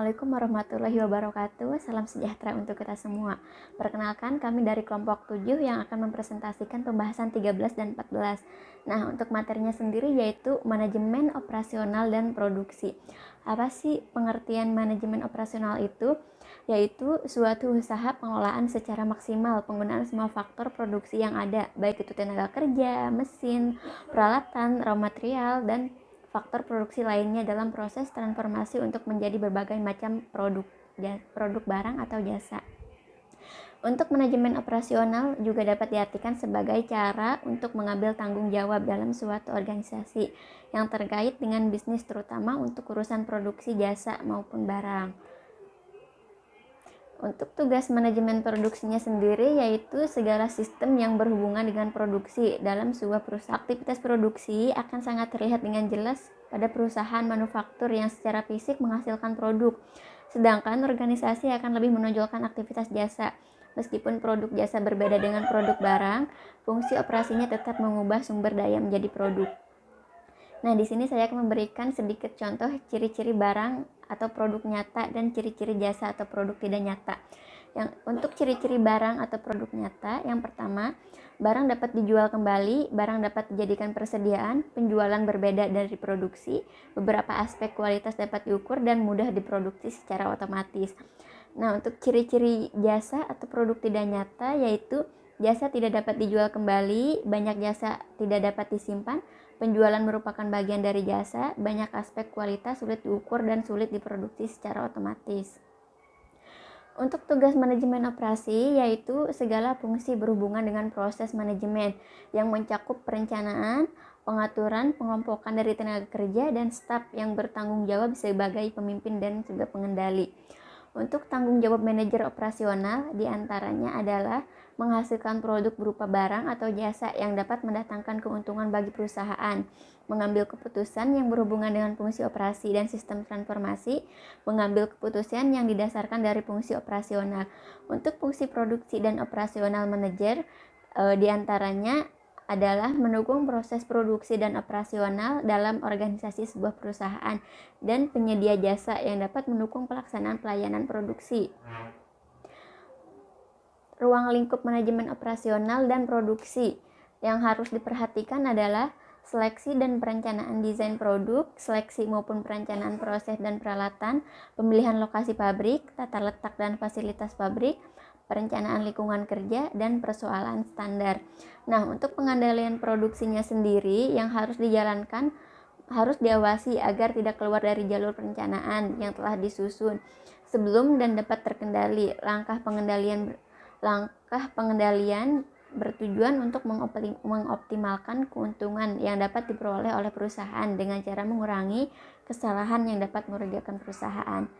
Assalamualaikum warahmatullahi wabarakatuh. Salam sejahtera untuk kita semua. Perkenalkan, kami dari kelompok 7 yang akan mempresentasikan pembahasan 13 dan 14. Nah, untuk materinya sendiri yaitu manajemen operasional dan produksi. Apa sih pengertian manajemen operasional itu? Yaitu suatu usaha pengelolaan secara maksimal penggunaan semua faktor produksi yang ada, baik itu tenaga kerja, mesin, peralatan, raw material, dan faktor produksi lainnya dalam proses transformasi untuk menjadi berbagai macam produk barang atau jasa. Untuk manajemen operasional juga dapat diartikan sebagai cara untuk mengambil tanggung jawab dalam suatu organisasi yang terkait dengan bisnis, terutama untuk urusan produksi jasa maupun barang. Untuk tugas manajemen produksinya sendiri yaitu segala sistem yang berhubungan dengan produksi dalam sebuah perusahaan. Aktivitas produksi akan sangat terlihat dengan jelas pada perusahaan manufaktur yang secara fisik menghasilkan produk, sedangkan organisasi akan lebih menonjolkan aktivitas jasa. Meskipun produk jasa berbeda dengan produk barang, fungsi operasinya tetap mengubah sumber daya menjadi produk. Nah, di sini saya akan memberikan sedikit contoh ciri-ciri barang atau produk nyata dan ciri-ciri jasa atau produk tidak nyata. Untuk ciri-ciri barang atau produk nyata, yang pertama, barang dapat dijual kembali, barang dapat dijadikan persediaan, penjualan berbeda dari produksi, beberapa aspek kualitas dapat diukur dan mudah diproduksi secara otomatis. Nah, untuk ciri-ciri jasa atau produk tidak nyata yaitu jasa tidak dapat dijual kembali, banyak jasa tidak dapat disimpan, penjualan merupakan bagian dari jasa, banyak aspek kualitas sulit diukur dan sulit diproduksi secara otomatis. Untuk tugas manajemen operasi yaitu segala fungsi berhubungan dengan proses manajemen yang mencakup perencanaan, pengaturan, pengelompokan dari tenaga kerja dan staf yang bertanggung jawab sebagai pemimpin dan juga pengendali. Untuk tanggung jawab manajer operasional diantaranya adalah menghasilkan produk berupa barang atau jasa yang dapat mendatangkan keuntungan bagi perusahaan, mengambil keputusan yang berhubungan dengan fungsi operasi dan sistem transformasi, mengambil keputusan yang didasarkan dari fungsi operasional. Untuk fungsi produksi dan operasional manajer diantaranya adalah mendukung proses produksi dan operasional dalam organisasi sebuah perusahaan dan penyedia jasa yang dapat mendukung pelaksanaan pelayanan produksi. Ruang lingkup manajemen operasional dan produksi yang harus diperhatikan adalah seleksi dan perencanaan desain produk, seleksi maupun perencanaan proses dan peralatan, pemilihan lokasi pabrik, tata letak dan fasilitas pabrik, perencanaan lingkungan kerja, dan persoalan standar. Nah, untuk pengendalian produksinya sendiri yang harus dijalankan harus diawasi agar tidak keluar dari jalur perencanaan yang telah disusun sebelum dan dapat terkendali. Langkah pengendalian bertujuan untuk mengoptimalkan keuntungan yang dapat diperoleh oleh perusahaan dengan cara mengurangi kesalahan yang dapat merugikan perusahaan.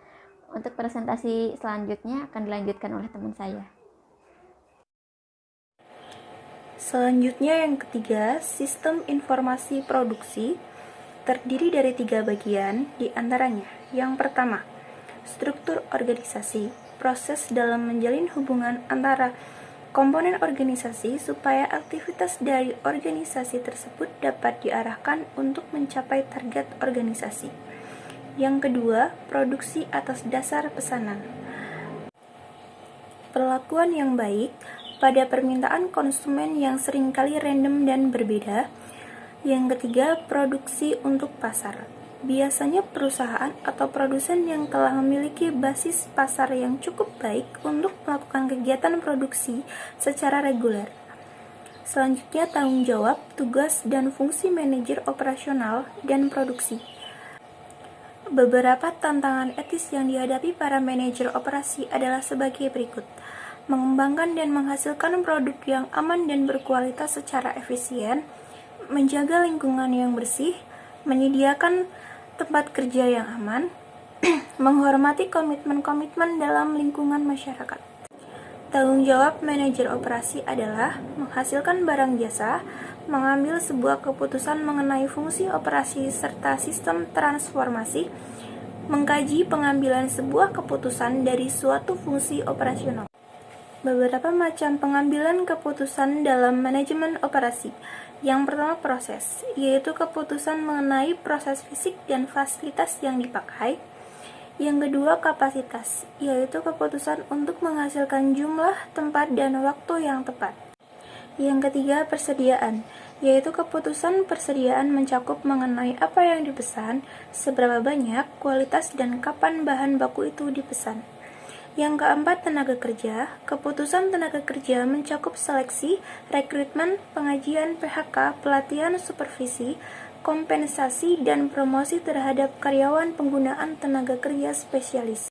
Untuk presentasi selanjutnya akan dilanjutkan oleh teman saya. Selanjutnya yang ketiga, sistem informasi produksi terdiri dari 3 bagian, diantaranya yang pertama, struktur organisasi, proses dalam menjalin hubungan antara komponen organisasi supaya aktivitas dari organisasi tersebut dapat diarahkan untuk mencapai target organisasi. Yang kedua, produksi atas dasar pesanan. Perlakuan yang baik pada permintaan konsumen yang seringkali random dan berbeda. Yang ketiga, produksi untuk pasar. Biasanya perusahaan atau produsen yang telah memiliki basis pasar yang cukup baik untuk melakukan kegiatan produksi secara reguler. Selanjutnya, tanggung jawab, tugas, dan fungsi manajer operasional dan produksi. Beberapa tantangan etis yang dihadapi para manajer operasi adalah sebagai berikut. Mengembangkan dan menghasilkan produk yang aman dan berkualitas secara efisien, menjaga lingkungan yang bersih, menyediakan tempat kerja yang aman, menghormati komitmen-komitmen dalam lingkungan masyarakat. Tanggung jawab manajer operasi adalah menghasilkan barang jasa, mengambil sebuah keputusan mengenai fungsi operasi serta sistem transformasi, mengkaji pengambilan sebuah keputusan dari suatu fungsi operasional. Beberapa macam pengambilan keputusan dalam manajemen operasi. Yang pertama, proses, yaitu keputusan mengenai proses fisik dan fasilitas yang dipakai. Yang kedua, kapasitas, yaitu keputusan untuk menghasilkan jumlah, tempat, dan waktu yang tepat. Yang ketiga, persediaan, yaitu keputusan persediaan mencakup mengenai apa yang dipesan, seberapa banyak, kualitas, dan kapan bahan baku itu dipesan. Yang keempat, tenaga kerja. Keputusan tenaga kerja mencakup seleksi, rekrutmen, pengajian, PHK, pelatihan, supervisi, kompensasi, dan promosi terhadap karyawan penggunaan tenaga kerja spesialis.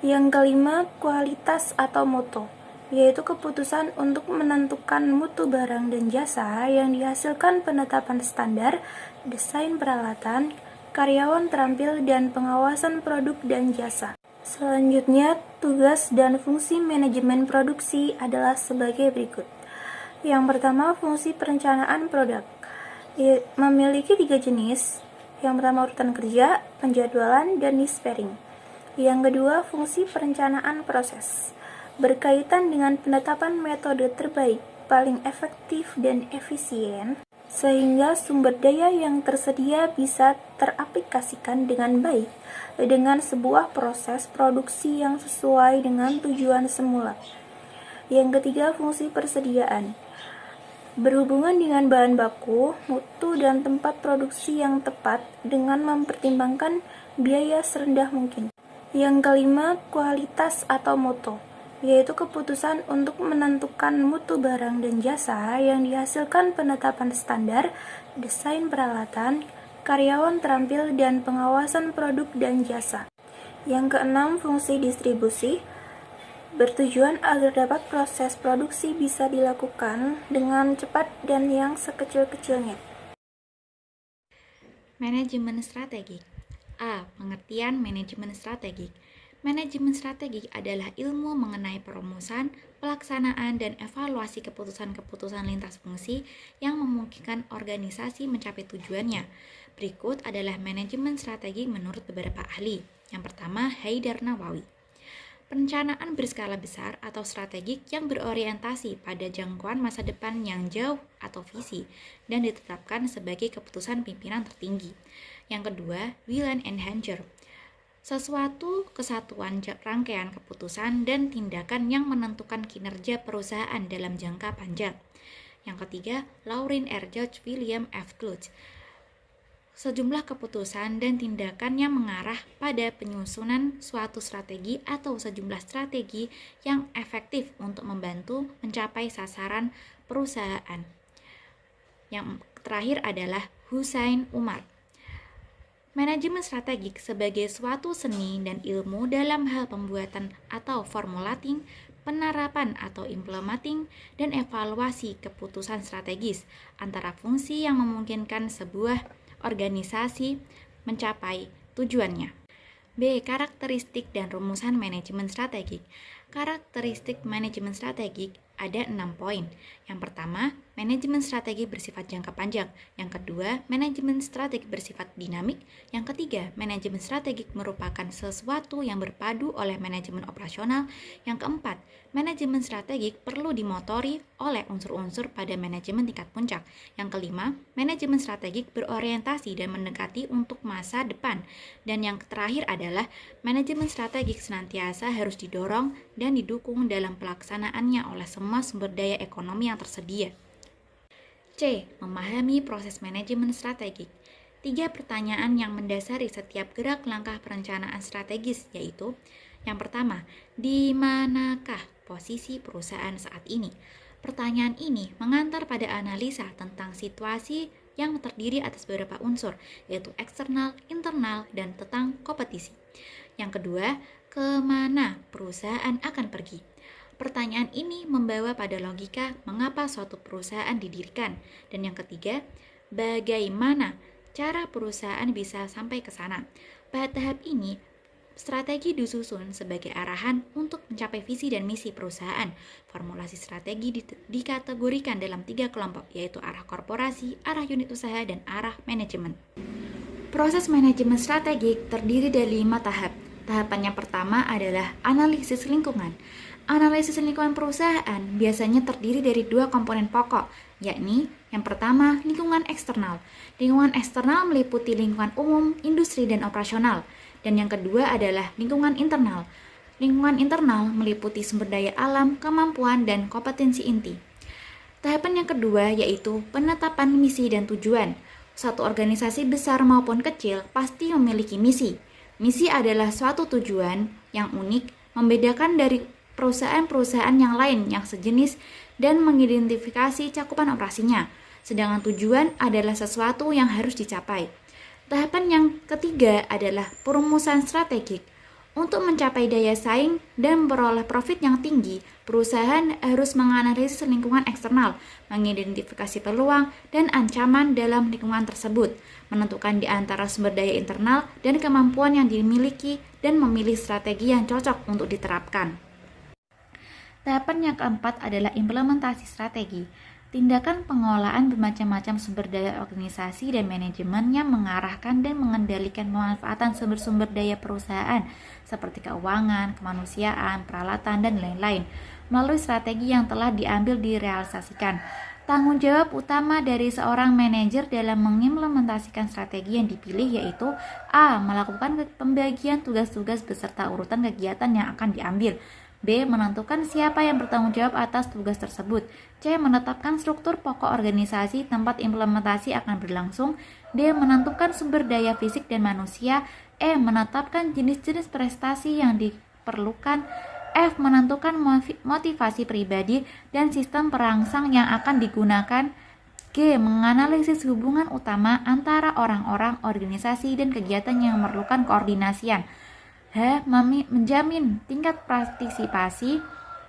Yang kelima, kualitas atau mutu, yaitu keputusan untuk menentukan mutu barang dan jasa yang dihasilkan penetapan standar, desain peralatan, karyawan terampil, dan pengawasan produk dan jasa. Selanjutnya, tugas dan fungsi manajemen produksi adalah sebagai berikut. Yang pertama, fungsi perencanaan produk. Memiliki 3 jenis. Yang pertama, urutan kerja, penjadwalan, dan dispatching. Yang kedua, fungsi perencanaan proses. Berkaitan dengan penetapan metode terbaik, paling efektif dan efisien, sehingga sumber daya yang tersedia bisa teraplikasikan dengan baik dengan sebuah proses produksi yang sesuai dengan tujuan semula. Yang ketiga, fungsi persediaan. Berhubungan dengan bahan baku, mutu, dan tempat produksi yang tepat dengan mempertimbangkan biaya serendah mungkin. Yang kelima, kualitas atau mutu, yaitu keputusan untuk menentukan mutu barang dan jasa yang dihasilkan penetapan standar, desain peralatan, karyawan terampil, dan pengawasan produk dan jasa. Yang keenam, fungsi distribusi, bertujuan agar dapat proses produksi bisa dilakukan dengan cepat dan yang sekecil-kecilnya. Manajemen strategik. A. Pengertian manajemen strategik. Manajemen strategik adalah ilmu mengenai perumusan, pelaksanaan, dan evaluasi keputusan-keputusan lintas fungsi yang memungkinkan organisasi mencapai tujuannya. Berikut adalah manajemen strategik menurut beberapa ahli. Yang pertama, Haidar Nawawi. Perencanaan berskala besar atau strategik yang berorientasi pada jangkauan masa depan yang jauh atau visi dan ditetapkan sebagai keputusan pimpinan tertinggi. Yang kedua, Wieland and Hanger. Sesuatu kesatuan rangkaian keputusan dan tindakan yang menentukan kinerja perusahaan dalam jangka panjang. Yang ketiga, Laureen R. George William F. Clutch. Sejumlah keputusan dan tindakan yang mengarah pada penyusunan suatu strategi atau sejumlah strategi yang efektif untuk membantu mencapai sasaran perusahaan. Yang terakhir adalah Hussein Umar. Manajemen strategik sebagai suatu seni dan ilmu dalam hal pembuatan atau formulating, penerapan atau implementing, dan evaluasi keputusan strategis antara fungsi yang memungkinkan sebuah organisasi mencapai tujuannya. B. Karakteristik dan rumusan manajemen strategik. Karakteristik manajemen strategik ada 6 poin. Yang pertama, manajemen strategi bersifat jangka panjang. Yang kedua, manajemen strategi bersifat dinamik. Yang ketiga, manajemen strategik merupakan sesuatu yang berpadu oleh manajemen operasional. Yang keempat, manajemen strategik perlu dimotori oleh unsur-unsur pada manajemen tingkat puncak. Yang kelima, manajemen strategik berorientasi dan mendekati untuk masa depan. Dan yang terakhir adalah manajemen strategik senantiasa harus didorong dan didukung dalam pelaksanaannya oleh semua sumber daya ekonomi yang tersedia. C. Memahami proses manajemen strategik. 3 pertanyaan yang mendasari setiap gerak langkah perencanaan strategis, yaitu yang pertama, di manakah posisi perusahaan saat ini? Pertanyaan ini mengantar pada analisa tentang situasi yang terdiri atas beberapa unsur, yaitu eksternal, internal, dan tentang kompetisi. Yang kedua, kemana perusahaan akan pergi? Pertanyaan ini membawa pada logika mengapa suatu perusahaan didirikan. Dan yang ketiga, bagaimana cara perusahaan bisa sampai ke sana. Pada tahap ini, strategi disusun sebagai arahan untuk mencapai visi dan misi perusahaan. Formulasi strategi dikategorikan dalam 3 kelompok, yaitu arah korporasi, arah unit usaha, dan arah manajemen. Proses manajemen strategik terdiri dari 5 tahap. Tahapan yang pertama adalah analisis lingkungan. Analisis lingkungan perusahaan biasanya terdiri dari 2 komponen pokok, yakni yang pertama, lingkungan eksternal. Lingkungan eksternal meliputi lingkungan umum, industri, dan operasional. Dan yang kedua adalah lingkungan internal. Lingkungan internal meliputi sumber daya alam, kemampuan, dan kompetensi inti. Tahapan yang kedua yaitu penetapan misi dan tujuan. Suatu organisasi besar maupun kecil pasti memiliki misi. Misi adalah suatu tujuan yang unik, membedakan dari perusahaan-perusahaan yang lain yang sejenis dan mengidentifikasi cakupan operasinya. Sedangkan tujuan adalah sesuatu yang harus dicapai. Tahapan yang ketiga adalah perumusan strategik. Untuk mencapai daya saing dan memperoleh profit yang tinggi, perusahaan harus menganalisis lingkungan eksternal, mengidentifikasi peluang dan ancaman dalam lingkungan tersebut, menentukan di antara sumber daya internal dan kemampuan yang dimiliki, dan memilih strategi yang cocok untuk diterapkan. Tahapan yang keempat adalah implementasi strategi. Tindakan pengelolaan bermacam-macam sumber daya organisasi dan manajemen yang mengarahkan dan mengendalikan pemanfaatan sumber-sumber daya perusahaan seperti keuangan, kemanusiaan, peralatan, dan lain-lain melalui strategi yang telah diambil direalisasikan. Tanggung jawab utama dari seorang manajer dalam mengimplementasikan strategi yang dipilih yaitu A. Melakukan pembagian tugas-tugas beserta urutan kegiatan yang akan diambil. B. Menentukan siapa yang bertanggung jawab atas tugas tersebut. C. Menetapkan struktur pokok organisasi tempat implementasi akan berlangsung. D. Menentukan sumber daya fisik dan manusia. E. Menetapkan jenis-jenis prestasi yang diperlukan. F. Menentukan motivasi pribadi dan sistem perangsang yang akan digunakan. G. Menganalisis hubungan utama antara orang-orang, organisasi, dan kegiatan yang memerlukan koordinasian. H. Menjamin tingkat partisipasi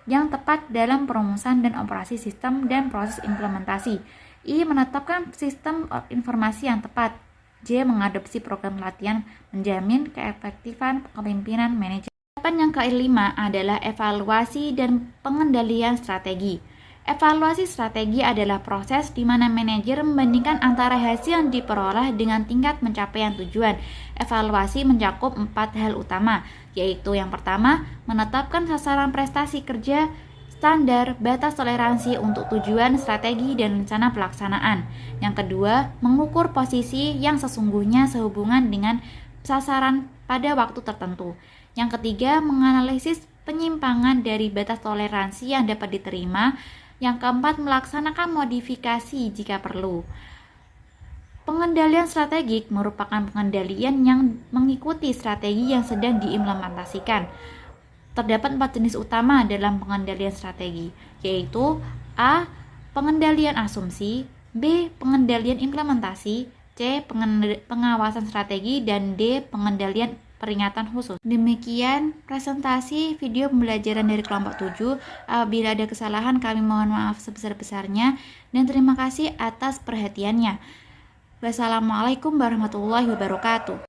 yang tepat dalam perumusan dan operasi sistem dan proses implementasi. I. Menetapkan sistem informasi yang tepat. J. Mengadopsi program latihan, menjamin keefektifan kepemimpinan manajemen. Tahapan yang kelima adalah evaluasi dan pengendalian strategi. Evaluasi strategi adalah proses di mana manajer membandingkan antara hasil yang diperoleh dengan tingkat pencapaian tujuan. Evaluasi mencakup 4 hal utama, yaitu yang pertama, menetapkan sasaran prestasi kerja, standar, batas toleransi untuk tujuan, strategi, dan rencana pelaksanaan. Yang kedua, mengukur posisi yang sesungguhnya sehubungan dengan sasaran pada waktu tertentu. Yang ketiga, menganalisis penyimpangan dari batas toleransi yang dapat diterima. Yang keempat, melaksanakan modifikasi jika perlu. Pengendalian strategik merupakan pengendalian yang mengikuti strategi yang sedang diimplementasikan. Terdapat 4 jenis utama dalam pengendalian strategi, yaitu A. Pengendalian asumsi, B. Pengendalian implementasi, C. Pengawasan strategi, dan D. Pengendalian peringatan khusus. Demikian presentasi video pembelajaran dari kelompok 7. Apabila ada kesalahan kami mohon maaf sebesar-besarnya dan terima kasih atas perhatiannya. Wassalamualaikum warahmatullahi wabarakatuh.